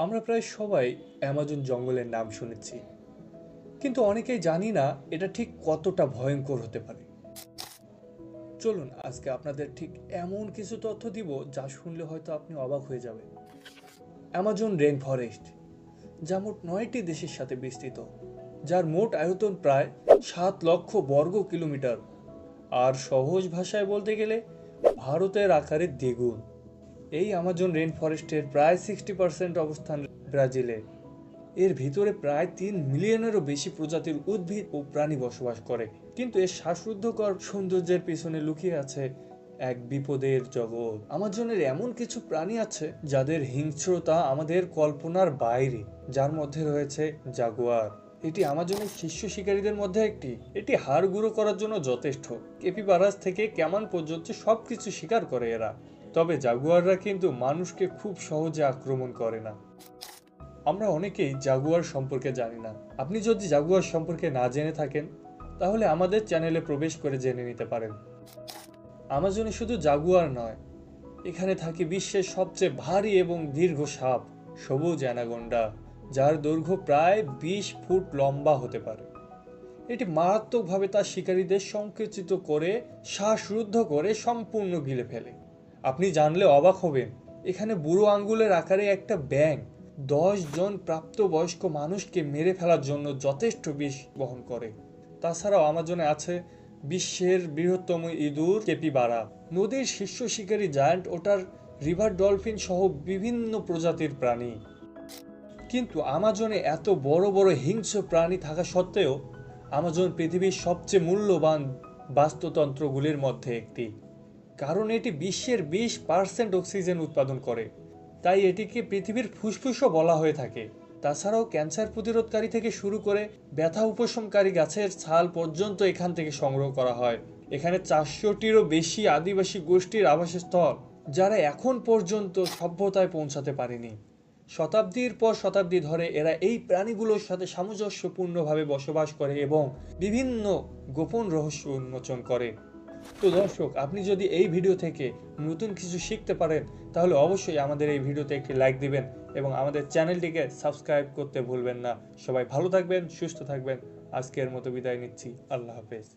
আমরা প্রায় সবাই অ্যামাজন জঙ্গলের নাম শুনেছি, কিন্তু অনেকেই জানি না এটা ঠিক কতটা ভয়ঙ্কর হতে পারে। চলুন আজকে আপনাদের ঠিক এমন কিছু তথ্য দিব যা শুনলে হয়তো আপনি অবাক হয়ে যাবেন। অ্যামাজন রেইন ফরেস্ট, যা মোট 9টি দেশের সাথে বিস্তৃত, যার মোট আয়তন প্রায় 7 লক্ষ বর্গ কিলোমিটার। আর সহজ ভাষায় বলতে গেলে ভারতের আকারে দ্বিগুণ। এই অ্যামাজন রেইন ফরেস্টের প্রায় 60% অবস্থান ব্রাজিলে। এর ভিতরে প্রায় 3 মিলিয়নেরও বেশি প্রজাতির উদ্ভিদ ও প্রাণী বসবাস করে, কিন্তু এর শ্বাসরুদ্ধকর সৌন্দর্যের পিছনে লুকিয়ে আছে এক বিপদের জগৎ। আমাজনের এমন কিছু প্রাণী আছে যাদের হিংস্রতা আমাদের কল্পনার বাইরে, যার মধ্যে রয়েছে জাগুয়ার। এটি আমাজনের শীর্ষ শিকারীদের মধ্যে একটি। এটি হাড় গুঁড়ো করার জন্য যথেষ্ট। কেপিবারাস থেকে ক্যামান পর্যন্ত সবকিছু শিকার করে এরা। তবে জাগুয়াররা কিন্তু মানুষকে খুব সহজে আক্রমণ করে না। আমরা অনেকেই জাগুয়ার সম্পর্কে জানি না। আপনি যদি জাগুয়ার সম্পর্কে না জেনে থাকেন, তাহলে আমাদের চ্যানেলে প্রবেশ করে জেনে নিতে পারেন। আমাজনে শুধু জাগুয়ার নয়, এখানে থাকে বিশ্বের সবচেয়ে ভারী এবং দীর্ঘ সাপ, সবুজ অ্যানাকোন্ডা, যার দৈর্ঘ্য প্রায় 20 ফুট লম্বা হতে পারে। এটি মারাত্মকভাবে তার শিকারীদের সংকুচিত করে শ্বাসরুদ্ধ করে সম্পূর্ণ গিলে ফেলে। আপনি জানলে অবাক হবেন, এখানে বুড়ো আঙ্গুলের আকারে একটা ব্যাঙ 10 জন প্রাপ্তবয়স্ক মানুষকে মেরে ফেলার জন্য যথেষ্ট বিষ বহন করে। তাছাড়াও আমাজনে আছে বিশ্বের বৃহত্তম ইঁদুর ক্যাপিবারা, নদীর শীর্ষ শিকারী জায়ান্ট ওটার, রিভার ডলফিন সহ বিভিন্ন প্রজাতির প্রাণী। কিন্তু আমাজনে এত বড় বড় হিংস্র প্রাণী থাকা সত্ত্বেও আমাজন পৃথিবীর সবচেয়ে মূল্যবান বাস্তুতন্ত্রগুলির মধ্যে একটি। কারণ এটি বিশ্বের 20% অক্সিজেন উৎপাদন করে, তাই এটিকে পৃথিবীর ফুসফুসও বলা হয়ে থাকে। তাছাড়াও ক্যান্সার প্রতিরোধকারী থেকে শুরু করে ব্যথা উপশমকারী গাছের ছাল পর্যন্ত এখান থেকে সংগ্রহ করা হয়। এখানে 400টিরও বেশি আদিবাসী গোষ্ঠীর আবাসস্থল, যারা এখন পর্যন্ত সভ্যতায় পৌঁছাতে পারেনি। শতাব্দীর পর শতাব্দী ধরে এরা এই প্রাণীগুলোর সাথে সামঞ্জস্যপূর্ণভাবে বসবাস করে এবং বিভিন্ন গোপন রহস্য উন্মোচন করে। তো দর্শক, আপনি যদি এই ভিডিও থেকে নতুন কিছু শিখতে পারেন, তাহলে অবশ্যই আমাদের এই ভিডিওতে একটি লাইক দিবেন এবং আমাদের চ্যানেলটিকে সাবস্ক্রাইব করতে ভুলবেন না। সবাই ভালো থাকবেন, সুস্থ থাকবেন। আজকের মতো বিদায় নিচ্ছি। আল্লাহ হাফেজ।